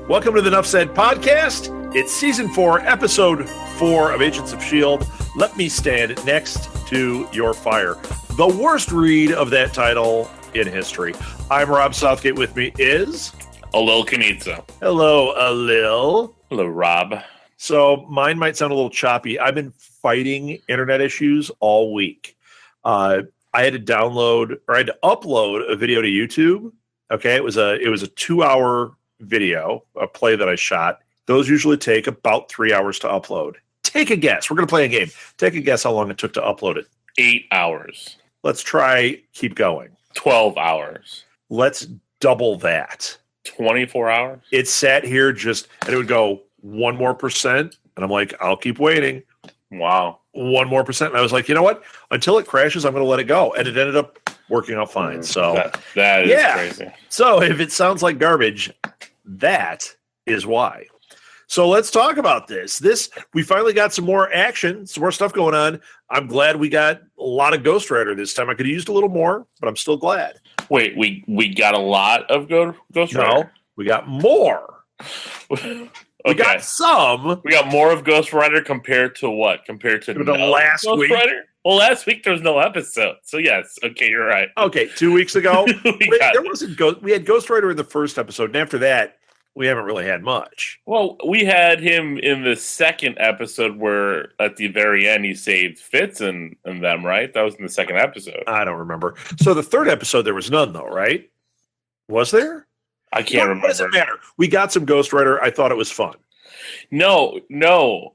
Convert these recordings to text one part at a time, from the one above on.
Welcome to the Nuff Said podcast. It's season 4, episode 4 of Agents of S.H.I.E.L.D. Let me stand next to your fire. The worst read of that title in history. I'm Rob Southgate. With me is Alil Kanitsa. Hello, Alil. Hello, Rob. So mine might sound a little choppy. I've been fighting internet issues all week. I had to upload a video to YouTube. Okay, it was a 2-hour video, a play that I shot. Those usually take about 3 hours to upload. Take a guess. We're going to play a game. Take a guess how long it took to upload it. 8 hours. Let's try keep going. 12 hours. Let's double that. 24 hours? It sat here and it would go 1 more percent. And I'm like, I'll keep waiting. Wow. 1 more percent. And I was like, you know what? Until it crashes, I'm going to let it go. And it ended up working out fine. So that is crazy. So if it sounds like garbage, that is why. So let's talk about this. We finally got some more action, some more stuff going on. I'm glad we got a lot of Ghost Rider this time. I could have used a little more, but I'm still glad. Wait, we got a lot of Ghost Rider? No, we got more. We got some. We got more of Ghost Rider compared to what? Compared to the last Ghost week? Rider? Well, last week there was no episode. So yes, okay, you're right. Okay, 2 weeks ago, we had Ghost Rider in the first episode, and after that, we haven't really had much. Well, we had him in the second episode where at the very end he saved Fitz and them, right? That was in the second episode. I don't remember. So the third episode, there was none, though, right? Was there? I can't remember. What does it matter? We got some Ghost Rider. I thought it was fun. No,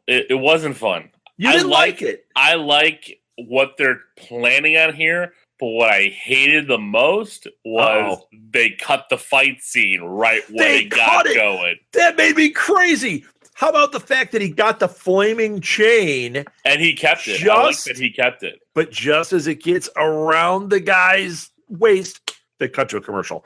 it wasn't fun. You didn't like it. I like what they're planning on here, but what I hated the most was they cut the fight scene right when it got going. That made me crazy. How about the fact that he got the flaming chain? And he kept it. I like that he kept it. But just as it gets around the guy's waist, they cut to a commercial.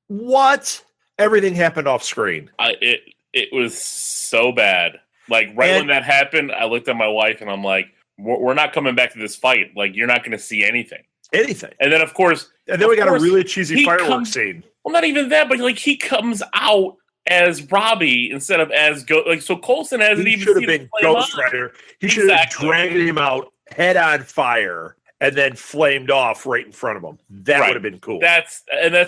What? Everything happened off screen. It was so bad. Like, when that happened, I looked at my wife and I'm like, we're not coming back to this fight. Like, you're not going to see anything. And then, of course... And then we got a really cheesy fireworks scene. Well, not even that, but, like, he comes out as Robbie instead of as... so Coulson hasn't even seen been Ghost Rider. He should have dragged him out head on fire and then flamed off right in front of him. That would have been cool. That's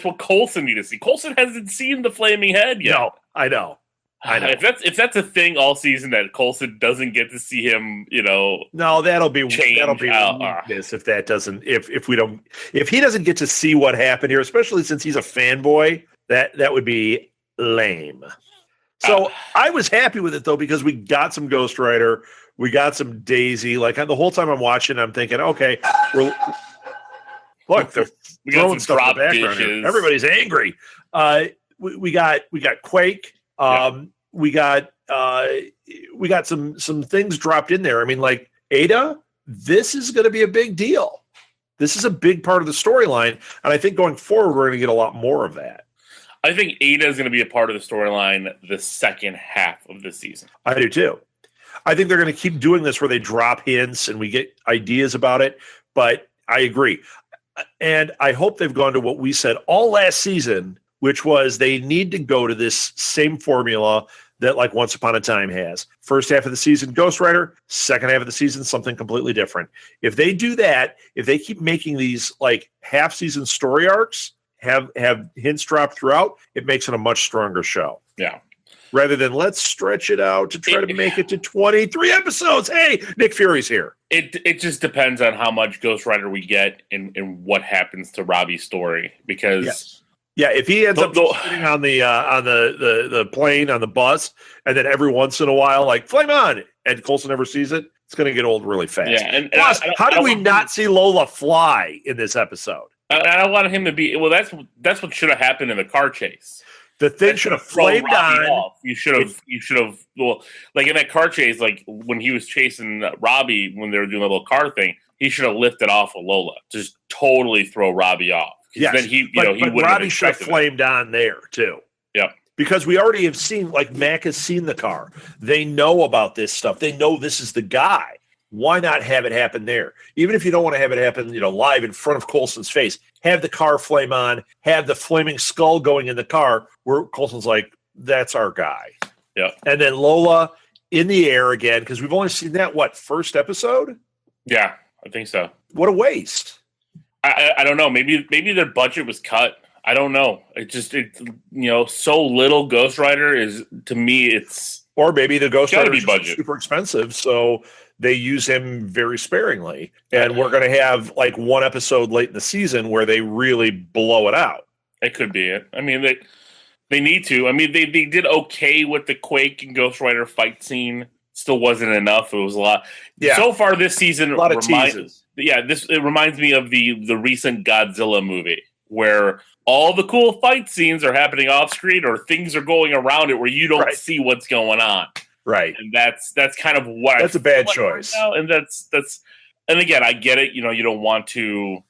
what Coulson needed to see. Coulson hasn't seen the flaming head yet. No, I know. If that's a thing all season that Coulson doesn't get to see him, no, that'll be weakness if that doesn't if he doesn't get to see what happened here, especially since he's a fanboy, that would be lame. So I was happy with it though because we got some Ghost Rider, we got some Daisy. Like the whole time I'm watching, I'm thinking, okay, they're throwing stuff in the background here. Everybody's angry. We got Quake. We got some things dropped in there. I mean, like Ada, this is going to be a big deal. This is a big part of the storyline, and I think going forward we're going to get a lot more of that. I think Ada is going to be a part of the storyline the second half of the season. I do too. I think they're going to keep doing this where they drop hints and we get ideas about it. But I agree, and I hope they've gone to what we said all last season, which was they need to go to this same formula that like Once Upon a Time has. First half of the season, Ghost Rider. Second half of the season, something completely different. If they do that, if they keep making these like half-season story arcs, have hints dropped throughout, it makes it a much stronger show. Yeah. Rather than let's stretch it out to try to make it to 23 episodes. Hey, Nick Fury's here. It just depends on how much Ghost Rider we get and what happens to Robbie's story. Because... Yes. Yeah, if he ends up sitting on the plane, on the bus, and then every once in a while, like, flame on, and Coulson never sees it, it's going to get old really fast. Yeah, and plus, how did we not see Lola fly in this episode? I wanted him to be, well, that's what should have happened in the car chase. The thing should have flamed on. You should have, well, like in that car chase, like when he was chasing Robbie, when they were doing a little car thing, he should have lifted off of Lola. Just totally throw Robbie off. Yes, then he would Robbie should have flamed on there too. Yep. Because we already have seen, like Mac has seen the car. They know about this stuff. They know this is the guy. Why not have it happen there? Even if you don't want to have it happen, live in front of Coulson's face, have the car flame on, have the flaming skull going in the car where Coulson's like, that's our guy. Yeah. And then Lola in the air again, because we've only seen that, first episode? Yeah, I think so. What a waste. I don't know. Maybe their budget was cut. I don't know. So little Ghost Rider is, to me, it's... Or maybe the Ghost Rider is super expensive, so they use him very sparingly. And we're going to have one episode late in the season where they really blow it out. It could be it. I mean, they need to. I mean, they did okay with the Quake and Ghost Rider fight scene. Still wasn't enough. It was a lot. Yeah. So far this season, a lot of teases. Yeah, it reminds me of the recent Godzilla movie where all the cool fight scenes are happening off screen or things are going around it where you don't see what's going on. Right. And that's kind of what that's a bad choice. Right now. And that's and again, I get it. You don't want to,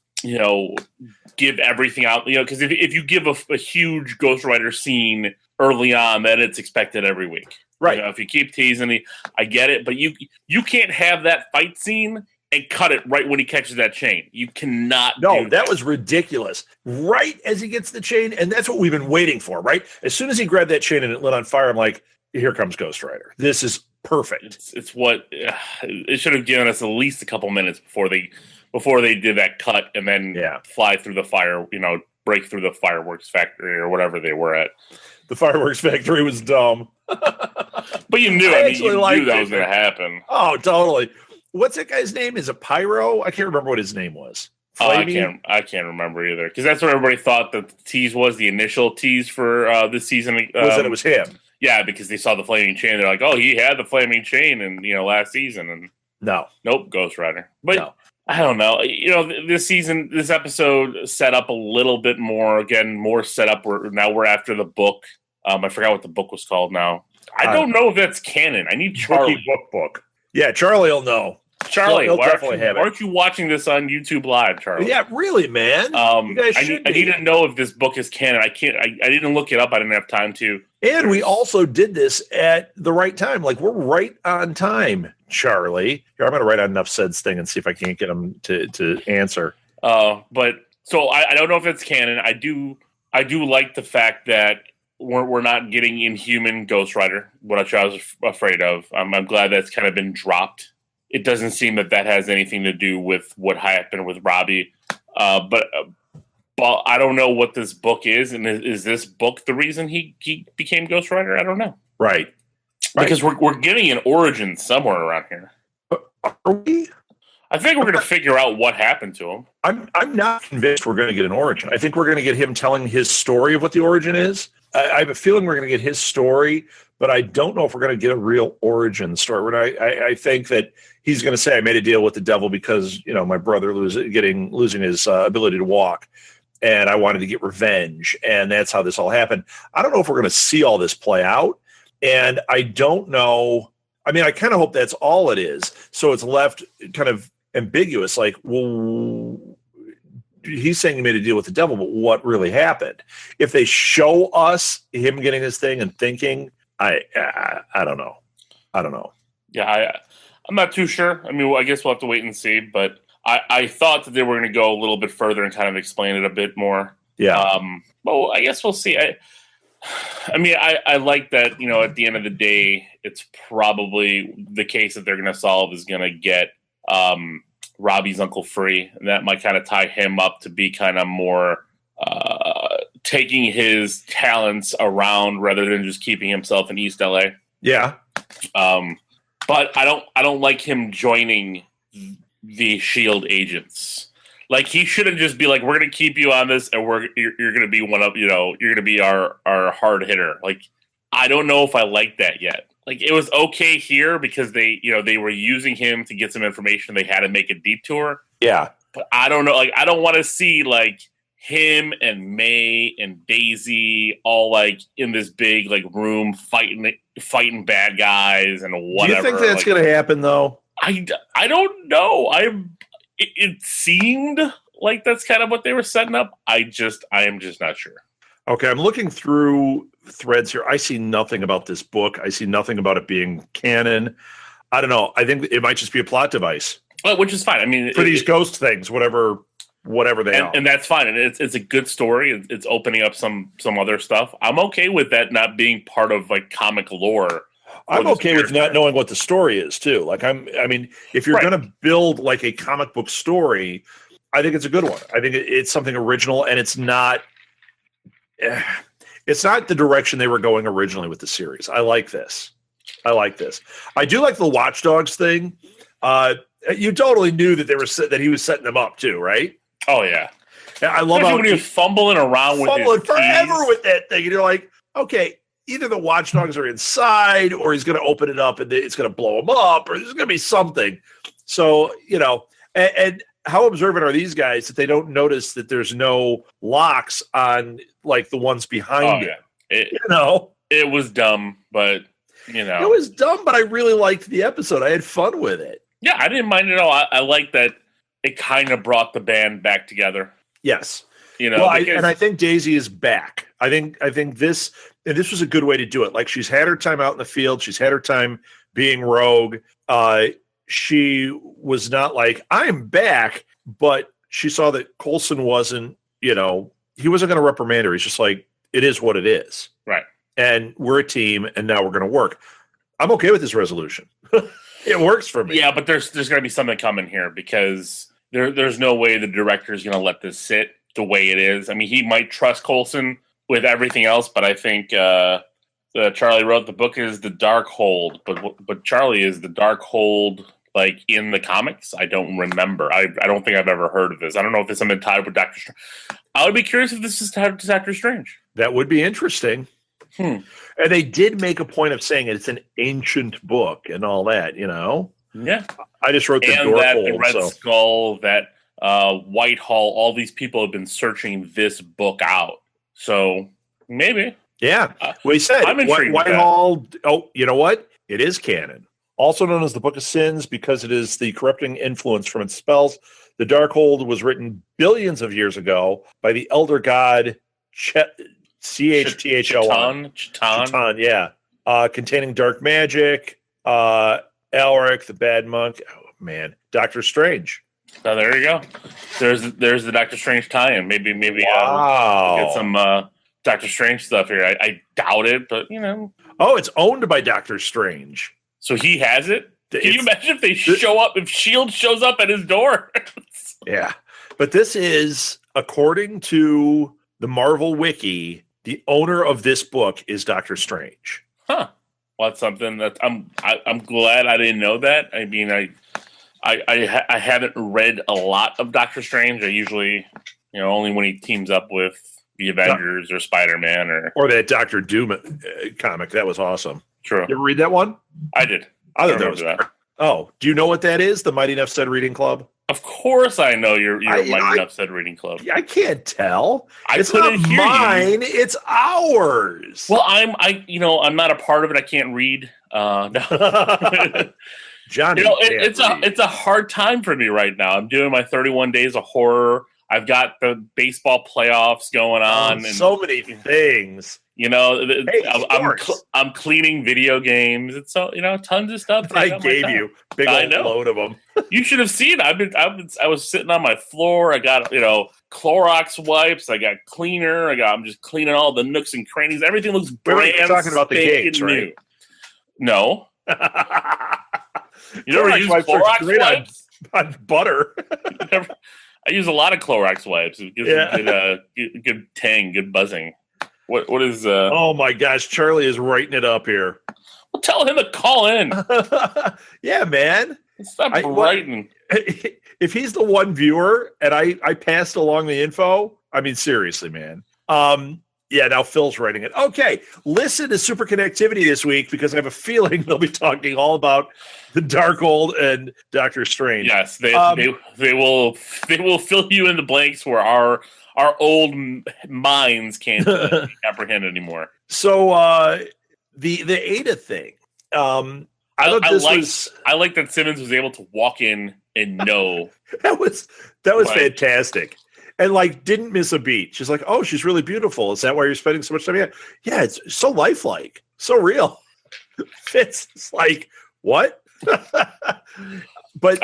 give everything out, because if you give a huge Ghost Rider scene early on, then it's expected every week. Right. If you keep teasing I get it, but you can't have that fight scene and cut it right when he catches that chain. You cannot. No, that was ridiculous. Right as he gets the chain, and that's what we've been waiting for, right? As soon as he grabbed that chain and it lit on fire, I'm like, here comes Ghost Rider. This is perfect. It's what it should have given us at least a couple minutes before they did that cut and then fly through the fire, break through the fireworks factory or whatever they were at. The fireworks factory was dumb. But you knew, you knew that was going to happen. Oh, totally. What's that guy's name? Is it Pyro? I can't remember what his name was. I can't remember either, because that's what everybody thought the tease was, the initial tease for this season. Was that it was him? Yeah, because they saw the flaming chain. They're like, oh, he had the flaming chain in last season. And nope, Ghost Rider. But no. I don't know. This episode set up a little bit more. Again, more set up. Now we're after the book. I forgot what the book was called now. I don't know if that's canon. I need Charlie. Book. Yeah, Charlie will know. Charlie, why aren't you watching this on YouTube Live, Charlie? Yeah, really, man. You guys should I need to know if this book is canon. I didn't look it up. I didn't have time to. And we also did this at the right time. We're right on time, Charlie. Here, I'm going to write on Nuff Said's thing and see if I can't get him to answer. But so I don't know if it's canon. I do like the fact that we're not getting Inhuman Ghost Rider, which I was afraid of. I'm glad that's kind of been dropped. It doesn't seem that has anything to do with what happened with Robbie. But I don't know what this book is. And is this book the reason he became Ghost Rider? I don't know. Right. Because we're getting an origin somewhere around here. Are we? I think we're going to figure out what happened to him. I'm not convinced we're going to get an origin. I think we're going to get him telling his story of what the origin is. I have a feeling we're going to get his story, but I don't know if we're going to get a real origin story. I think that he's going to say, I made a deal with the devil because, my brother losing his ability to walk, and I wanted to get revenge, and that's how this all happened. I don't know if we're going to see all this play out, and I don't know. I mean, I kind of hope that's all it is, so it's left kind of ambiguous, well, he's saying he made a deal with the devil, but what really happened? If they show us him getting this thing and thinking, I don't know. Yeah, I'm not too sure. I mean, I guess we'll have to wait and see. But I thought that they were going to go a little bit further and kind of explain it a bit more. Yeah. Well, I guess we'll see. I like that. At the end of the day, it's probably the case that they're going to solve is going to get Robbie's uncle free, and that might kind of tie him up to be kind of more taking his talents around rather than just keeping himself in East LA. Yeah. But I don't like him joining the S.H.I.E.L.D. agents. He shouldn't just be like, we're going to keep you on this, and you're going to be one of you're going to be our hard hitter. I don't know if I like that yet. It was okay here because they were using him to get some information. They had to make a detour. Yeah. But I don't know. I don't want to see him and May and Daisy all in this big room fighting bad guys and whatever. Do you think that's going to happen though? I don't know. It seemed like that's kind of what they were setting up. I am just not sure. Okay, I'm looking through threads here. I see nothing about this book. I see nothing about it being canon. I don't know. I think it might just be a plot device. Well, which is fine. I mean, for these ghost things, whatever. whatever they are. And that's fine. And it's a good story. It's opening up some other stuff. I'm okay with that not being part of like comic lore. I'm okay with not knowing what the story is too. Like I mean, if you're going to build like a comic book story, I think it's a good one. I think it's something original, and it's not the direction they were going originally with the series. I like this. I do like the Watch Dogs thing. You totally knew that that he was setting them up too, right? Oh yeah. I love how when he was fumbling around with his forever keys. with that thing, and you're like, okay, either the Watch Dogs are inside, or he's going to open it up and it's going to blow him up, or there's going to be something. So and how observant are these guys that they don't notice that there's no locks on like the ones behind it? It was dumb, but it was dumb. But I really liked the episode. I had fun with it. Yeah, I didn't mind it at all. I like that it kind of brought the band back together. Yes. Well, and I think Daisy is back. I think this was a good way to do it. Like, she's had her time out in the field. She's had her time being rogue. She was not like, I'm back, but she saw that Coulson wasn't, he wasn't going to reprimand her. He's just like, it is what it is. Right. And we're a team, and now we're going to work. I'm okay with this resolution. It works for me. Yeah, but there's going to be something coming here, because there's no way the director is going to let this sit the way it is. I mean, he might trust Coulson with everything else, but I think Charlie wrote the book is the Darkhold, but Charlie is the Darkhold like in the comics. I don't remember. I don't think I've ever heard of this. I don't know if it's something tied with Doctor Strange. I would be curious if this is tied to Doctor Strange. That would be interesting. And they did make a point of saying it's an ancient book and all that, Yeah. I just wrote the and Darkhold. That the Red Skull, that Whitehall, all these people have been searching this book out. So maybe. Yeah. Well, he said I'm intrigued Whitehall. Oh, you know what? It is canon. Also known as the Book of Sins because it is the corrupting influence from its spells. The Darkhold was written billions of years ago by the elder god Chthon. Chthon, yeah. Containing dark magic, Alaric, the bad monk. Oh, man. Doctor Strange. So there you go. There's the Doctor Strange tie-in. Maybe get some Doctor Strange stuff here. I doubt it, but Oh, it's owned by Doctor Strange. So he has it? Can you imagine if they show up, if S.H.I.E.L.D. shows up at his door? Yeah. But this is, according to the Marvel Wiki, the owner of this book is Doctor Strange. Huh. Well, that's something that I'm glad I didn't know that. I mean, I haven't read a lot of Doctor Strange. I usually, only when he teams up with the Avengers or Spider-Man or that Doctor Doom comic. That was awesome. True. You ever read that one? I did. I thought that was Oh, do you know what that is? The Mighty Enough Said Reading Club? Of course I know your Mighty Enough Said Reading Club. I can't tell. It's couldn't not hear mine. you. It's ours. Well, I'm not a part of it. I can't read. No. Johnny, it's a hard time for me right now. I'm doing my 31 days of horror. I've got the baseball playoffs going on, and so many things. I'm cleaning video games. It's tons of stuff. I gave you big old load of them. You should have seen. I was sitting on my floor. I got Clorox wipes. I got cleaner. I'm just cleaning all the nooks and crannies. Everything looks brand. You're talking about the gates, right? No. You never use Clorox wipes on butter. I use a lot of Clorox wipes. It gives me good tang, good buzzing. What is? Oh my gosh, Charlie is writing it up here. Well, tell him to call in. Yeah, man. Stop writing. If he's the one viewer and I passed along the info, I mean, seriously, man. Yeah, now Phil's writing it. Okay, listen to Super Connectivity this week because I have a feeling they'll be talking all about the Darkhold and Doctor Strange. Yes, they will fill you in the blanks where our old minds can't comprehend anymore. So the Ada thing. I like that Simmons was able to walk in and know that was fantastic. And didn't miss a beat. She's like, "Oh, she's really beautiful. Is that why you're spending so much time here?" Yeah, it's so lifelike, so real. It's like what? but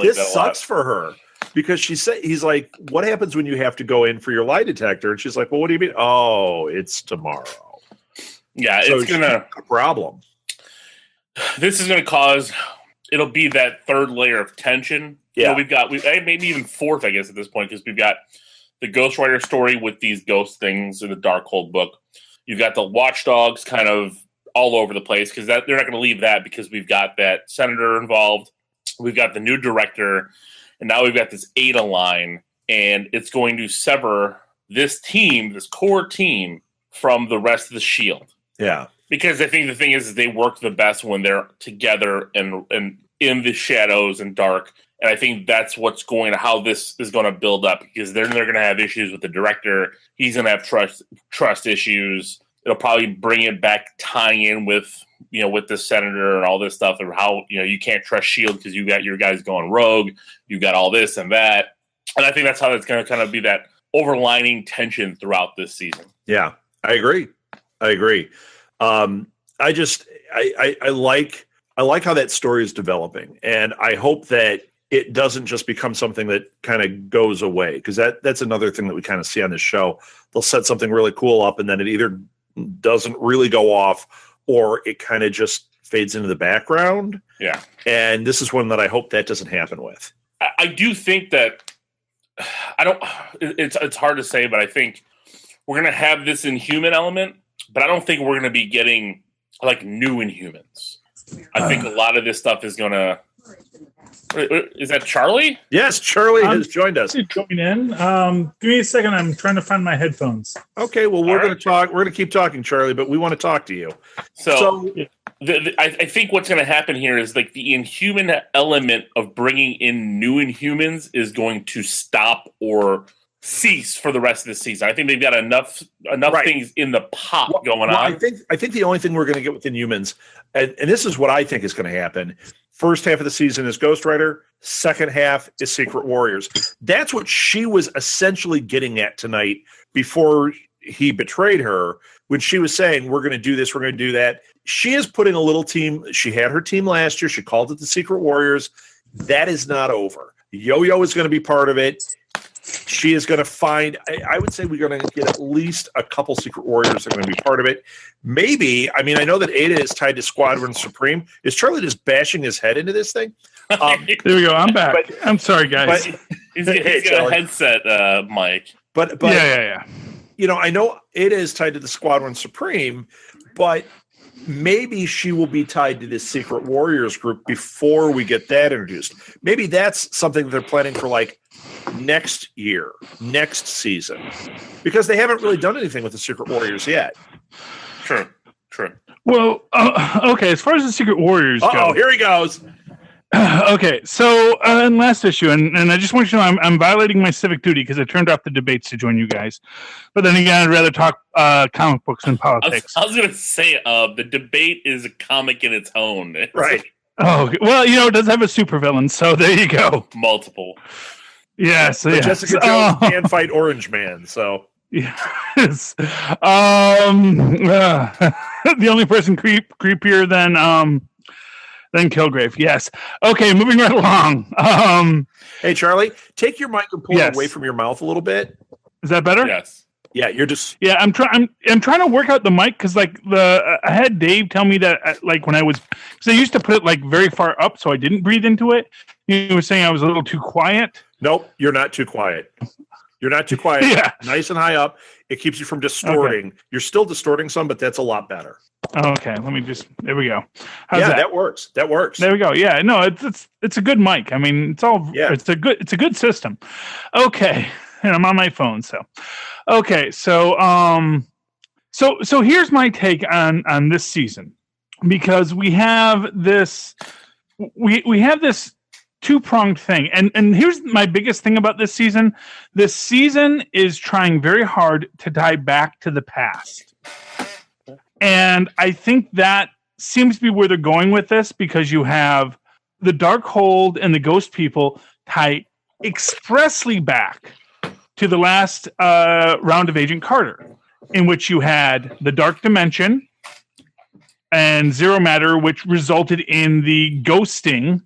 this sucks for her. because he's like, what happens when you have to go in for your lie detector? And she's like, well, what do you mean? Oh, it's tomorrow. Yeah, So it's gonna a problem. This is gonna cause. It'll be that third layer of tension. Yeah, we've maybe even fourth, I guess, at this point, because we've got the Ghost Rider story with these ghost things in the Darkhold book. You've got the Watchdogs kind of all over the place because they're not going to leave that because we've got that senator involved. We've got the new director, and now we've got this Ada line, and it's going to sever this team, this core team, from the rest of the S.H.I.E.L.D. Yeah. Because I think the thing is they work the best when they're together and in the shadows and dark. And I think that's how this is going to build up, because they're going to have issues with the director. He's going to have trust issues. It'll probably bring it back, tying in with the senator and all this stuff, or how you can't trust S.H.I.E.L.D. because you got your guys going rogue. You got all this and that, and I think that's how it's going to kind of be that overlining tension throughout this season. Yeah, I agree. I like how that story is developing, and I hope that it doesn't just become something that kind of goes away, because that's another thing that we kind of see on this show. They'll set something really cool up, and then it either doesn't really go off, or it kind of just fades into the background. Yeah, and this is one that I hope that doesn't happen with. I do think that it's hard to say, but I think we're going to have this Inhuman element, but I don't think we're going to be getting like new Inhumans. I think a lot of this stuff is going to. Is that Charlie? Yes, Charlie has joined us. Join in. Give me a second. I'm trying to find my headphones. Okay, well, we're going to talk. We're going to keep talking, Charlie, but we want to talk to you. So I think what's going to happen here is like the Inhuman element of bringing in new Inhumans is going to stop or cease for the rest of the season. I think they've got enough right. things in the pot going on. I think the only thing we're going to get with Inhumans, and this is what I think is going to happen. First half of the season is Ghost Rider. Second half is Secret Warriors. That's what she was essentially getting at tonight before he betrayed her, when she was saying, we're going to do this, we're going to do that. She is putting a little team. She had her team last year. She called it the Secret Warriors. That is not over. Yo-Yo is going to be part of it. She is going to find, I would say we're going to get at least a couple Secret Warriors that are going to be part of it. Maybe, I know that Ada is tied to Squadron Supreme. Is Charlie just bashing his head into this thing? There we go. I'm back. I'm sorry, guys. He's got a headset mic. But yeah. I know Ada is tied to the Squadron Supreme, but maybe she will be tied to this Secret Warriors group before we get that introduced. Maybe that's something that they're planning for like next year, next season, because they haven't really done anything with the Secret Warriors yet. True. Well, okay, as far as the Secret Warriors go. Oh, here he goes. Okay, so in last issue, and I just want you to know I'm violating my civic duty because I turned off the debates to join you guys. But then again, I'd rather talk comic books than politics. I was going to say, the debate is a comic in its own. Right. Oh, well, it does have a supervillain, so there you go. Multiple. Yes. But Jessica Jones can fight Orange Man, so. Yes. The only person creepier than Kilgrave. Yes. Okay, moving right along. Hey, Charlie, take your mic and pull it away from your mouth a little bit. Is that better? Yes. Yeah, you're just. Yeah, I'm trying to work out the mic because I had Dave tell me that when I was, because I used to put it like very far up so I didn't breathe into it. He was saying I was a little too quiet. Nope, you're not too quiet. You're not too quiet. Yeah. Nice and high up. It keeps you from distorting. Okay. You're still distorting some, but that's a lot better. Okay, let me just. There we go. How's that works. That works. There we go. Yeah, no, it's a good mic. It's all. Yeah. It's a good system. Okay, and I'm on my phone, so. Okay, so here's my take on this season, because we have this two-pronged thing, and here's my biggest thing about this season. This season is trying very hard to tie back to the past. And I think that seems to be where they're going with this, because you have the Darkhold and the Ghost people tie expressly back to the last round of Agent Carter, in which you had the Dark Dimension and Zero Matter, which resulted in the ghosting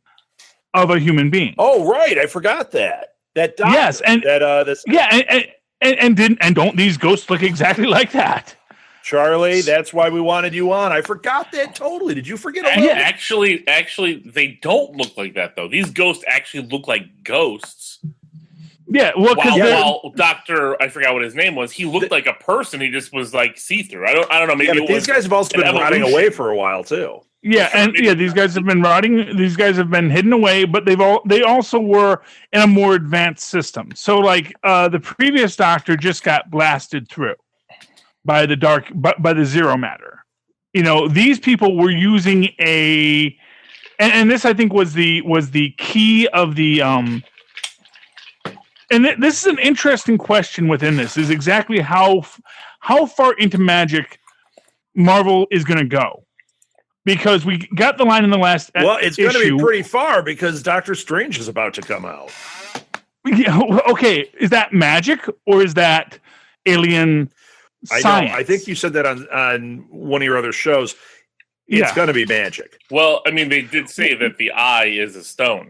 of a human being. Oh, right. I forgot that. That doctor, yes, and and don't these ghosts look exactly like that? Charlie, that's why we wanted you on. I forgot that totally. Did you forget? Actually, they don't look like that though. These ghosts actually look like ghosts. Yeah, well, while Doctor, I forgot what his name was. He looked like a person. He just was like see through. I don't know. Maybe these guys have also been rotting away for a while too. Yeah, these guys have been rotting. These guys have been hidden away, but they also were in a more advanced system. So, like the previous Doctor just got blasted through by the zero matter. These people were using and this I think was the key of the And this is an interesting question within this. Is exactly how far into magic Marvel is going to go. Because we got the line in the last it's going to be pretty far because Doctor Strange is about to come out. Yeah, okay, is that magic or is that alien science? I think you said that on one of your other shows. It's going to be magic. Well, I mean, they did say that the eye is a stone.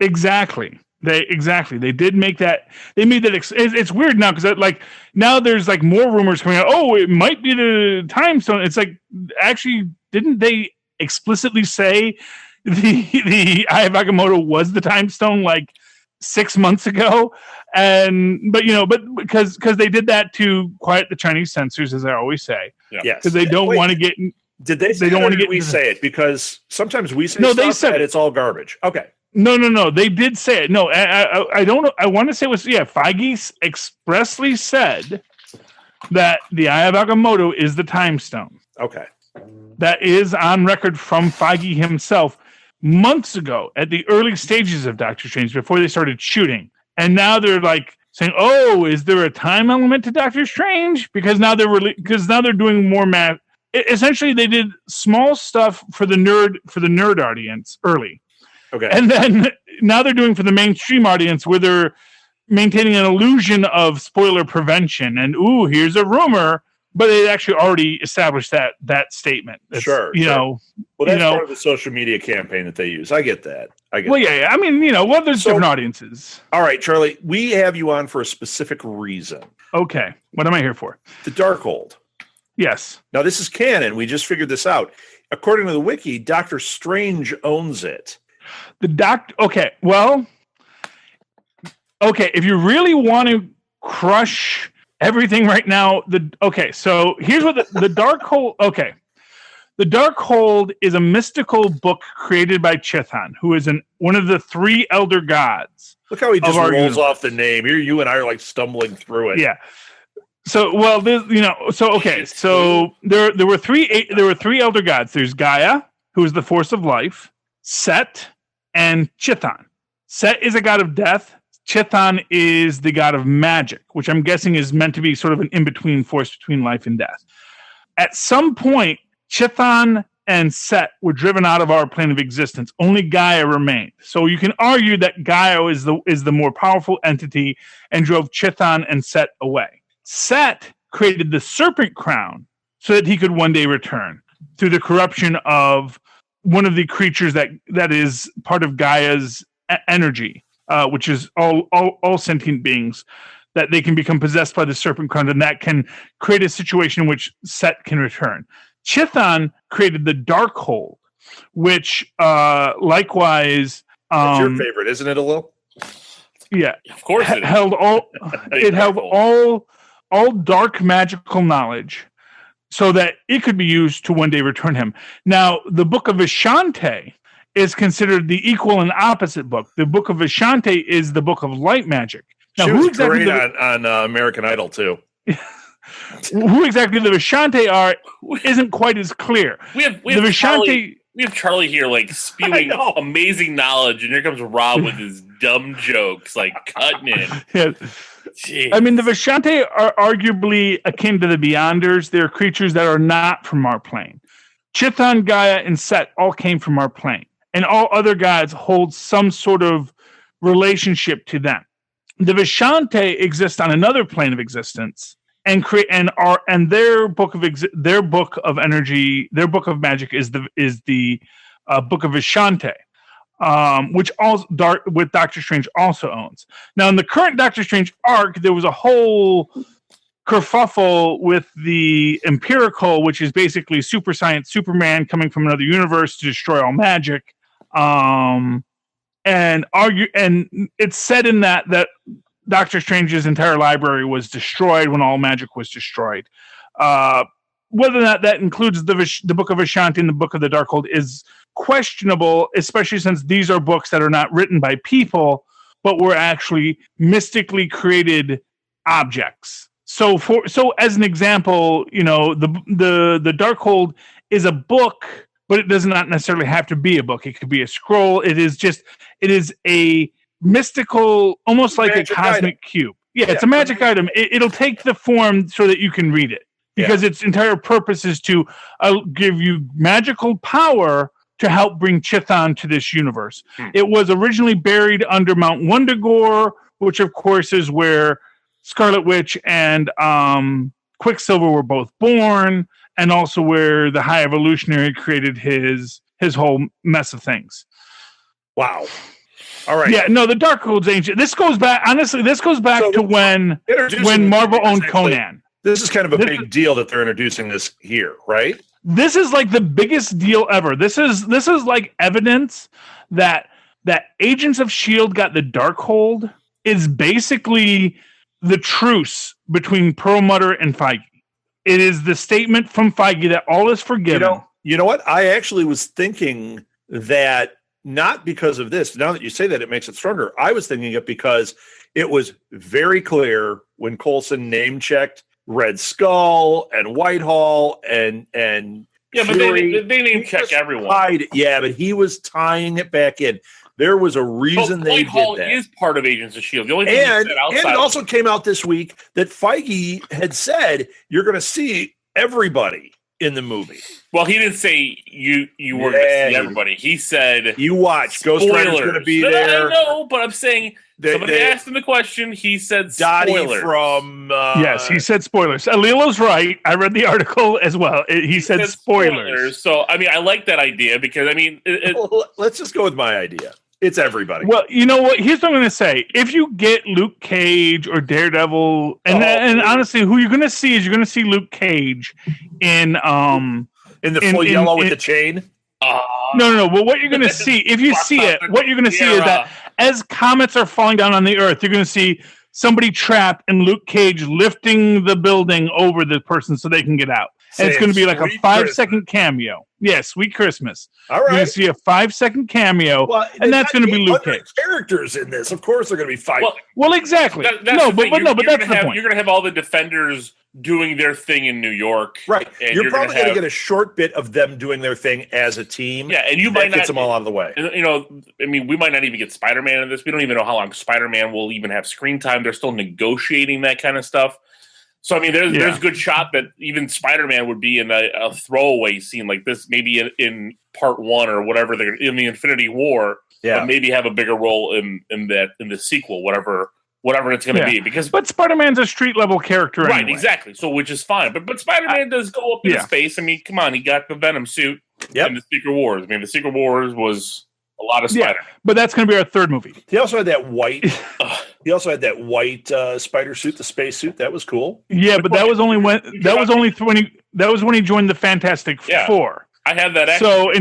Exactly. They did make that. They made that. It's weird now because now there's more rumors coming out. Oh, it might be the time stone. It's actually, didn't they explicitly say the Eye of Agamotto was the time stone 6 months ago? But because they did that to quiet the Chinese censors, as I always say. Yeah. Yes. Because they don't want to get. Did they? Say they don't want to get. We say it because sometimes we say they said it's all garbage. Okay. No. They did say it. No, I don't know. I want to say it was Feige expressly said that the Eye of Agamotto is the time stone. Okay. That is on record from Feige himself months ago at the early stages of Doctor Strange before they started shooting. And now they're saying, "Oh, is there a time element to Doctor Strange?" Because now they're doing more math. Essentially, they did small stuff for the nerd audience early. Okay. And then now they're doing for the mainstream audience where they're maintaining an illusion of spoiler prevention. And, here's a rumor, but they actually already established that statement. Sure. Well, that's part of the social media campaign that they use. I get that. Well, yeah. I mean, there's different audiences. All right, Charlie, we have you on for a specific reason. Okay. What am I here for? The Darkhold. Yes. Now, this is canon. We just figured this out. According to the wiki, Doctor Strange owns it. If you really want to crush everything right now, so here's what the Darkhold. Okay, the Darkhold is a mystical book created by Chithon, who is one of the three elder gods. Look how he just rolls off the name. You and I are stumbling through it. Yeah. So there were three elder gods. There's Gaia, who is the force of life, Set, and Chithon. Set is a god of death. Chithon is the god of magic, which I'm guessing is meant to be sort of an in-between force between life and death. At some point, Chithon and Set were driven out of our plane of existence. Only Gaia remained. So you can argue that Gaia is the more powerful entity and drove Chithon and Set away. Set created the serpent crown so that he could one day return through the corruption of one of the creatures that is part of Gaia's energy, which is all sentient beings, that they can become possessed by the serpent crown, and that can create a situation in which Set can return. Chithon created the Darkhold, which likewise... That's your favorite, isn't it, Alil? Yeah, of course it held all dark magical knowledge, so that it could be used to one day return him. Now, the Book of S.H.I.E.L.D is considered the equal and opposite book. The Book of S.H.I.E.L.D is the book of light magic. Now, she was great on American Idol too. Who exactly the S.H.I.E.L.D are isn't quite as clear. We have Charlie here spewing amazing knowledge, and here comes Rob with his dumb jokes, cutting in. Yeah. I mean, the S.H.I.E.L.D are arguably akin to the Beyonders. They're creatures that are not from our plane. Chithon, Gaia, and Set all came from our plane, and all other gods hold some sort of relationship to them. The S.H.I.E.L.D exist on another plane of existence, and their book of energy, their book of magic is the Book of S.H.I.E.L.D. which also with Doctor Strange also owns. Now, in the current Doctor Strange arc, there was a whole kerfuffle with the Empirical, which is basically super science Superman coming from another universe to destroy all magic. And it's said in that Doctor Strange's entire library was destroyed when all magic was destroyed. Whether or not that includes the Book of Ashanti and the Book of the Darkhold is questionable, especially since these are books that are not written by people, but were actually mystically created objects. So as an example, the Darkhold is a book, but it does not necessarily have to be a book. It could be a scroll. It is a mystical, almost like a cosmic cube. Yeah, it's a magic item. It'll take the form so that you can read it, because its entire purpose is to give you magical power to help bring Chthon to this universe. It was originally buried under Mount Wundagore, which of course is where Scarlet Witch and Quicksilver were both born, and also where the High Evolutionary created his whole mess of things. Wow. All right. Yeah, no, the Darkhold's ancient. This goes back to when Marvel owned Conan. This is kind of a big deal that they're introducing this here, right? This is like the biggest deal ever. This is like evidence that Agents of S.H.I.E.L.D. got the Darkhold is basically the truce between Perlmutter and Feige. It is the statement from Feige that all is forgiven. You know what? I actually was thinking that not because of this. Now that you say that, it makes it stronger. I was thinking it because it was very clear when Coulson name-checked Red Skull and Whitehall and yeah, Fury. but they name check everyone. But he was tying it back in. There was a reason they Whitehall did that. Is part of Agents of S.H.I.E.L.D. The only thing And it also came out this week that Feige had said you're going to see everybody in the movie. Well, he didn't say you were going to see everybody. He said you watch. Ghost Rider's going to be there. I know, but I'm saying somebody asked him the question. He said spoilers. From yes, he said spoilers. Alil was right. I read the article as well. He said spoilers. So I mean, I like that idea because I mean, let's just go with my idea. It's everybody. Well, you know what? Here's what I'm going to say. If you get Luke Cage or Daredevil, and honestly, who you're going to see is you're going to see Luke Cage in the full yellow with the chain. No. Well, what you're going to see, if you see it, what you're going to see is that as comets are falling down on the Earth, you're going to see somebody trapped and Luke Cage lifting the building over the person so they can get out. And it's going to be like a 5-second cameo. Yeah, Sweet Christmas. All right. You're going to see a 5-second cameo, and that's going to be Luke Cage. Characters in this, of course, they're going to be 5. Well, exactly. But that's the point. You're going to have all the Defenders doing their thing in New York, right? And you're probably going to get a short bit of them doing their thing as a team. Yeah, and you might not get them all out of the way. I mean, we might not even get Spider-Man in this. We don't even know how long Spider-Man will even have screen time. They're still negotiating that kind of stuff. So, I mean, there's a good shot that even Spider-Man would be in a throwaway scene like this, maybe in part 1 or whatever, in the Infinity War, but maybe have a bigger role in the sequel, whatever it's going to be. But Spider-Man's a street-level character right, anyway. Exactly, so which is fine. But Spider-Man does go up into space. I mean, come on, he got the Venom suit in the Secret Wars. I mean, the Secret Wars was a lot of Spider-Man. But that's going to be our third movie. He also had that white... spider suit, the space suit. That was cool. Yeah, but that was only when he joined the Fantastic Four. I have that. So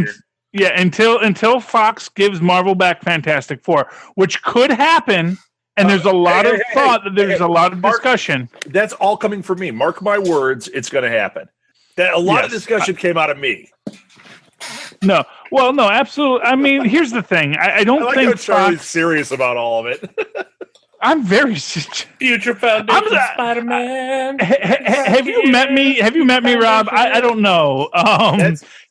until Fox gives Marvel back Fantastic Four, which could happen, and there's a lot of thought that there's a lot of discussion. That's all coming from me. Mark my words, it's going to happen. That a lot of discussion came out of me. No, absolutely. I mean, here's the thing. I don't think Charlie's serious about all of it. I'm very Future Foundation Spider-Man. Have you met me? Have you met me, Rob? I don't know.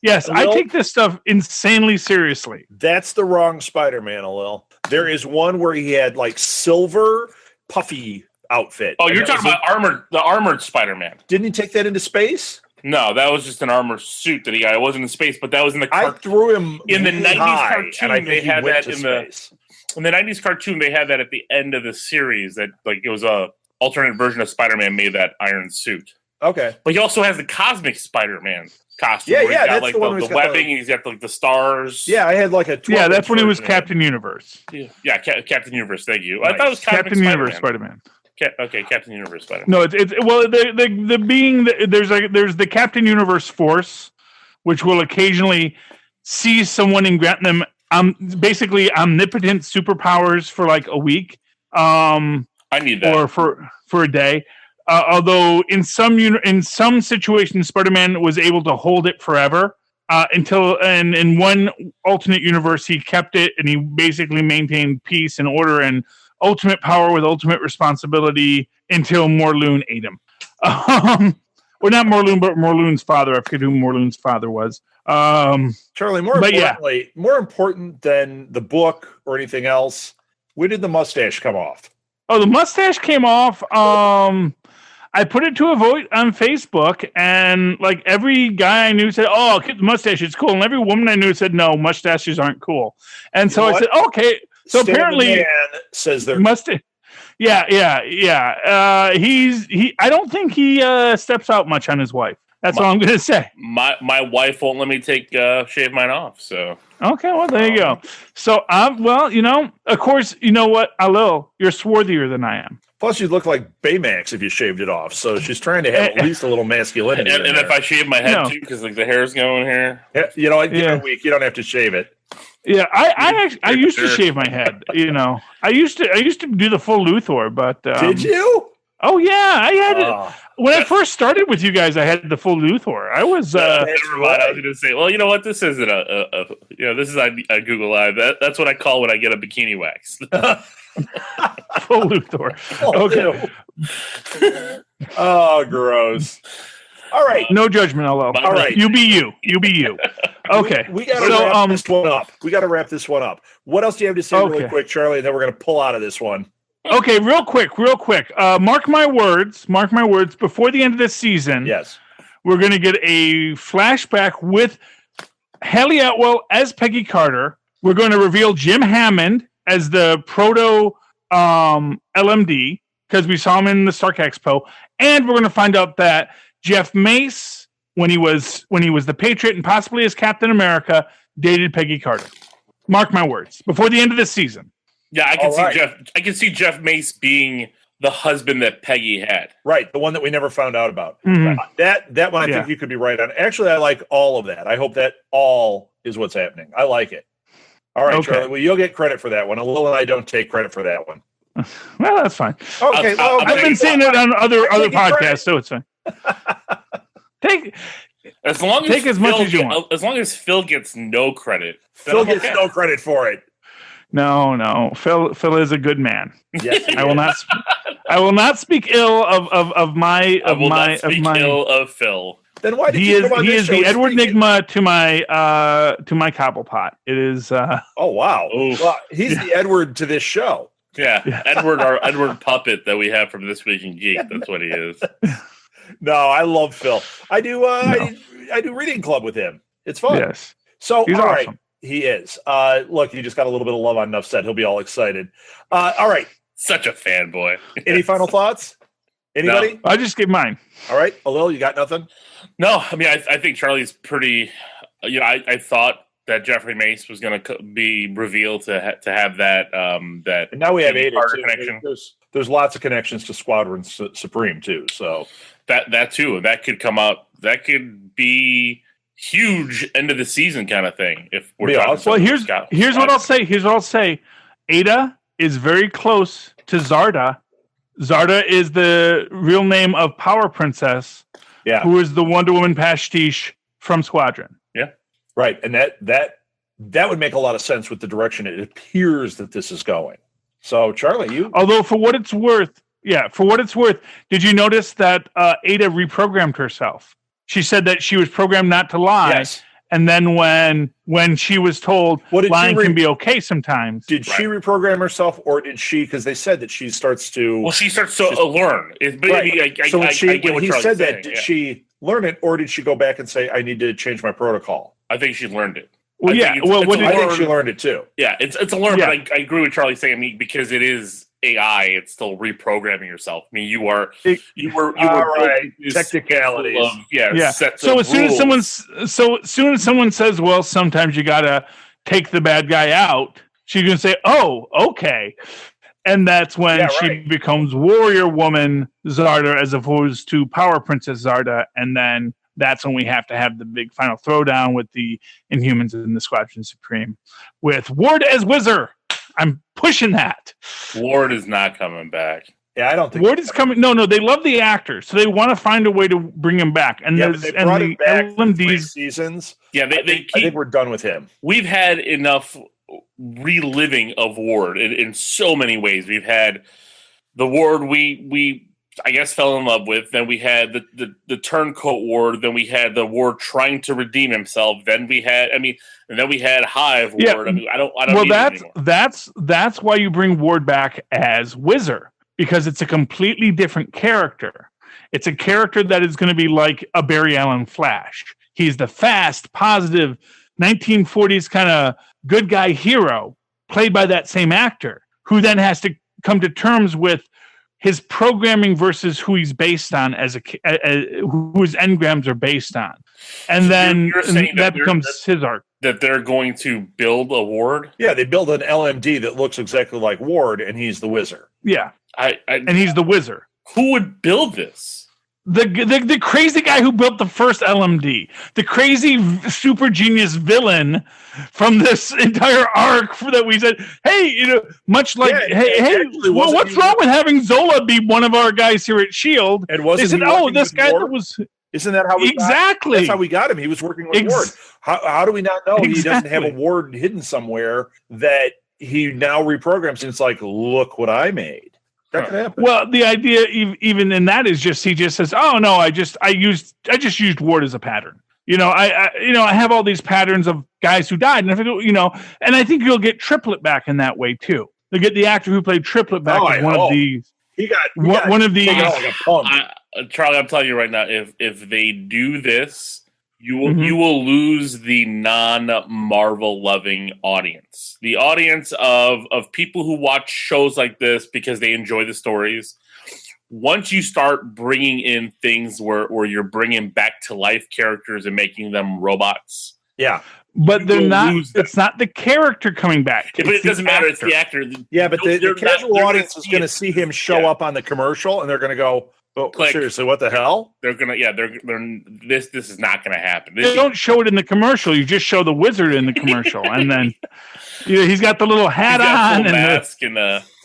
Yes, I take this stuff insanely seriously. That's the wrong Spider-Man, Alil. There is one where he had like silver puffy outfit. Oh, you're talking about the armored Spider-Man. Didn't he take that into space? No, that was just an armored suit that he got. It wasn't in space, but that was in the I threw him in the 90s cartoon. And I they had that in space. In the 90s cartoon, they had that at the end of the series. That it was a alternate version of Spider-Man made that iron suit. Okay, but he also has the Cosmic Spider-Man costume. Yeah, where yeah, he's got, that's like the one where the he's got webbing. He's got like the stars. Yeah, I had like a 12 Yeah, that's when he was version of it. Captain Universe. Yeah, Captain Universe. Thank you. Nice. I thought it was Captain Universe Spider-Man. Spider-Man. Okay, Captain Universe Spider-Man. No, it's well the being there's the Captain Universe Force, which will occasionally seize someone and grant them basically omnipotent superpowers for like a week. I need that. Or for a day. Although in some situations, Spider-Man was able to hold it forever until, and in one alternate universe, he kept it and he basically maintained peace and order and ultimate power with ultimate responsibility until Morlun ate him. Or not Morlun, but Morlun's father. I forget who Morlun's father was. Charlie, more important than the book or anything else, when did the mustache come off? Oh, the mustache came off. I put it to a vote on Facebook, and like every guy I knew said, "Oh, keep the mustache; it's cool." And every woman I knew said, "No, mustaches aren't cool." And so I said, "Okay." So Stan apparently, the Man says they're mustache. Yeah. I don't think he steps out much on his wife. That's all I'm going to say. My wife won't let me shave mine off. So okay, well there you go. So of course, you know what, Alil, you're swarthier than I am. Plus, you'd look like Baymax if you shaved it off. So she's trying to have at least a little masculinity. And if I shave my head too, because like the hair's going here. Yeah, give it a week. You don't have to shave it. Yeah, I used to shave my head. I used to do the full Luthor, but did you? Oh yeah, I had it when I first started with you guys. I had the full Luthor. I was. Never mind. I was going to say, well, you know what? This isn't this is a Google Live. That's what I call when I get a bikini wax. Full Luthor. Okay. Oh, gross. All right. No judgment, Alil. All right. You be you. You be you. Okay. We got to wrap this one up. We got to wrap this one up. What else do you have to say really quick, Charlie? And then we're going to pull out of this one. Okay, real quick. Mark my words. Before the end of this season, yes, we're going to get a flashback with Haley Atwell as Peggy Carter. We're going to reveal Jim Hammond as the proto LMD because we saw him in the Stark Expo, and we're going to find out that Jeff Mace, when he was the Patriot and possibly as Captain America, dated Peggy Carter. Mark my words. Before the end of this season. Yeah, I can see Jeff Mace being the husband that Peggy had. Right, the one that we never found out about. Mm-hmm. That one I think you could be right on. Actually, I like all of that. I hope that all is what's happening. I like it. All right, Charlie. Well, you'll get credit for that one. Alil and I don't take credit for that one. Well, that's fine. Okay, I've been saying it on other podcasts, so it's fine. Take as long as as much as you want. As long as Phil gets no credit. Phil gets no credit for it. No. Phil is a good man. Yes, I will not speak ill of my ill of Phil. Then why did he is the Edward Nygma to my Cobblepot. It is oh wow. Well, he's the Edward to this show. Yeah. Edward puppet that we have from This Week in Geek. That's what he is. No, I love Phil. I do I do reading club with him. It's fun. Yes. So he's all awesome. Right. He is. Look, you just got a little bit of love on Nuff said. He'll be all excited. All right. Such a fanboy. Any final thoughts? Anybody? No. I'll just give mine. All right. Alil, you got nothing? No. I mean, I think Charlie's pretty... I thought that Jeffrey Mace was going to be revealed to have that... that. And now we have Ada connection. There's lots of connections to Squadron Supreme, too. So That too. That could come up. That could be... huge end of the season kind of thing. If we're well, here's what I'll say. Here's what I'll say. Ada is very close to Zarda. Zarda is the real name of Power Princess, who is the Wonder Woman pastiche from Squadron. Yeah, right. And that would make a lot of sense with the direction it appears that this is going. So, Charlie, you. Although, for what it's worth, did you notice that Ada reprogrammed herself? She said that she was programmed not to lie. Yes. And then when she was told lying can be okay sometimes. Did she reprogram herself, or did she, because they said that she starts to... Well, she starts to learn. Right. So when he said that, did she learn it, or did she go back and say, I need to change my protocol? I think she learned it. Well, I think she learned it too. Yeah, it's a learn, but I agree with Charlie saying because it is AI, it's still reprogramming yourself. I mean, you were all right. Technicalities. Sets So of as soon rules. as someone says, well, sometimes you gotta take the bad guy out, she's gonna say, oh, okay. And that's when she becomes Warrior Woman Zarda as opposed to Power Princess Zarda. And then that's when we have to have the big final throwdown with the Inhumans and the Squadron Supreme with Ward as Wizard. I'm pushing that. Ward is not coming back. Yeah, I don't think Ward is coming. No, they love the actor, so they want to find a way to bring him back. And they there's brought him back for 3 LMDs seasons. Yeah, I think we're done with him. We've had enough reliving of Ward in so many ways. We've had the Ward we I guess fell in love with. Then we had the turncoat Ward. Then we had the Ward trying to redeem himself. Then we had, and then we had Hive Ward. Yeah. I mean, I don't. Well, need that's why you bring Ward back as Wizard, because it's a completely different character. It's a character that is going to be like a Barry Allen Flash. He's the fast, positive 1940s kind of good guy hero, played by that same actor, who then has to come to terms with his programming versus who he's based on who his engrams are based on. And So then you're saying that becomes his arc. that they're going to build a Ward. Yeah, they build an LMD that looks exactly like Ward, and he's the Wizard. Yeah. And And he's the Wizard. who would build this? The crazy guy who built the first LMD, the crazy super genius villain from this entire arc that we said, hey, much like, what's wrong with having Zola be one of our guys here at S.H.I.E.L.D.? And wasn't they said, he working this with guy Ward? that was Isn't that how we exactly? That's how we got him. He was working with Ward. How do we not know he doesn't have a Exactly. Ward hidden somewhere that he now reprograms? And it's like, look what I made. That could happen. Well, the idea even in that is he just says, "Oh no, I just used Ward as a pattern." I have all these patterns of guys who died, and and I think you'll get Triplet back in that way too. They'll get the actor who played Triplet back as one of these. He got one of these. like a punk. Charlie, I'm telling you right now, if they do this, you will lose the non-Marvel loving audience. The audience of people who watch shows like this because they enjoy the stories. Once you start bringing in things where you're bringing back to life characters and making them robots. Yeah. But they're not. It's not the character coming back. But it doesn't matter. It's the actor. Yeah, but the casual audience is going to see him show up on the commercial, and they're going to go, "Oh, seriously, what the hell?" They're gonna, this is not going to happen. You don't show it in the commercial. You just show the Wizard in the commercial, and then he's got the little hat on and mask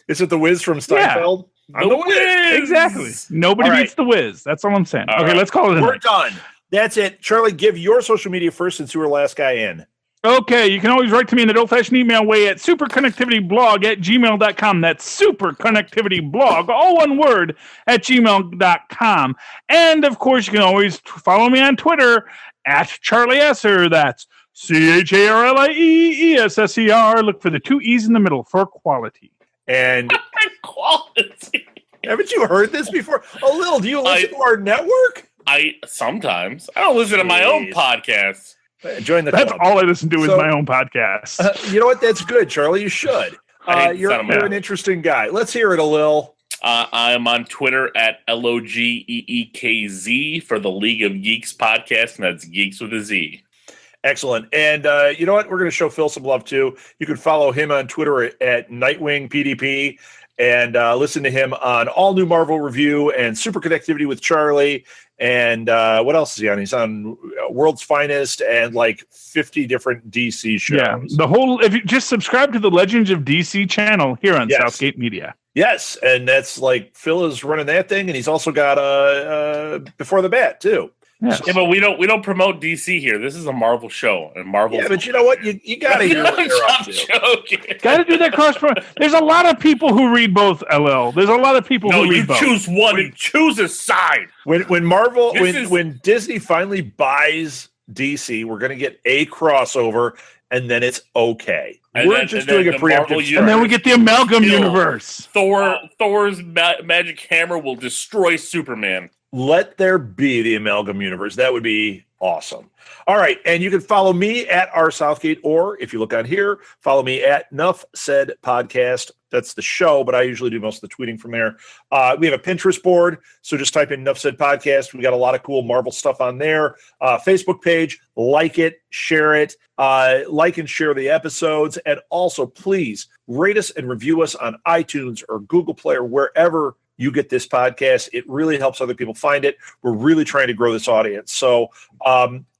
Is it the Wiz from Seinfeld? Yeah. I'm the Wiz. Exactly. Nobody beats the Wiz. That's all I'm saying. All okay, right. let's call it a We're night. done. That's it. Charlie, give your social media first since you were the last guy in. Okay, you can always write to me in that old-fashioned email way at superconnectivityblog@gmail.com. That's superconnectivityblog, all one word, at gmail.com. And, of course, you can always follow me on Twitter at Charlie Esser. That's CharlieESSER. Look for the 2 E's in the middle for quality. And quality. Haven't you heard this before? Alil, do you listen to our network? Sometimes. I don't listen to my own podcast. Join the That's club. all I listen to is my own podcast. You know what? That's good, Charlie. You should. You're an interesting guy. Let's hear it, Alil. I am on Twitter at LOGEEKZ for the League of Geeks podcast, and that's Geeks with a Z. Excellent. And you know what? We're going to show Phil some love, too. You can follow him on Twitter at Nightwing PDP and listen to him on All New Marvel Review and Super Connectivity with Charlie. And what else is he on? He's on World's Finest and like 50 different DC shows. Yeah, if you just subscribe to the Legends of DC channel here on Southgate Media. Yes, and that's like Phil is running that thing, and he's also got Before the Bat too. Yes. Yeah, but we don't promote DC here. This is a Marvel show, and Marvel. Yeah, but you know what? You got to hear what you're up to. Joking. Got to do that cross. There's a lot of people who read both. LL. There's a lot of people who read both. No, you choose one. You choose a side. When Disney finally buys DC, we're going to get a crossover, and then it's okay. We're just doing a preemptive. And then we get the Amalgam Universe. Thor's magic hammer will destroy Superman. Let there be the Amalgam Universe. That would be awesome. All right. And you can follow me at rsouthgate, or if you look on here, follow me at Nuff Said Podcast. That's the show, but I usually do most of the tweeting from there. We have a Pinterest board, so just type in Nuff Said Podcast. We got a lot of cool Marvel stuff on there. Facebook page, like it, share it, like and share the episodes, and also please rate us and review us on iTunes or Google Play or wherever you get this podcast. It really helps other people find it. We're really trying to grow this audience. So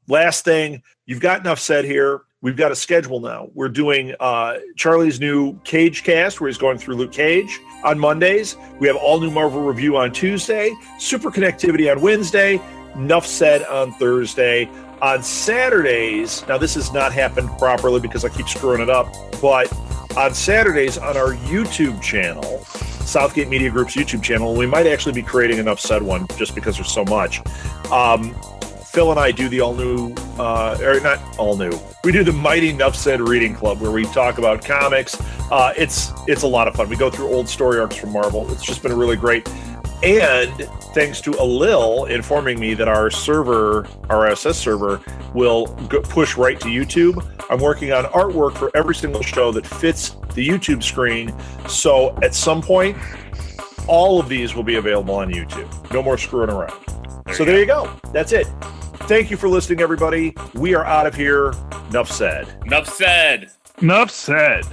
last thing, you've got Nuff Said here. We've got a schedule now. We're doing Charlie's new Cage cast, where he's going through Luke Cage on Mondays. We have all new Marvel review on Tuesday, Super Connectivity on Wednesday, Nuff Said on Thursday. On Saturdays, now this has not happened properly because I keep screwing it up, but on Saturdays on our YouTube channel, Southgate Media Group's YouTube channel, we might actually be creating a Nuff Said one just because there's so much. Phil and I do the all-new, or not all-new, we do the Mighty Nuff Said Reading Club, where we talk about comics. It's a lot of fun. We go through old story arcs from Marvel. It's just been really great. And thanks to Alil informing me that our server, our RSS server, will push right to YouTube, I'm working on artwork for every single show that fits the YouTube screen. So at some point, all of these will be available on YouTube. No more screwing around. There you go. That's it. Thank you for listening, everybody. We are out of here. Nuff said. Nuff said. Nuff said.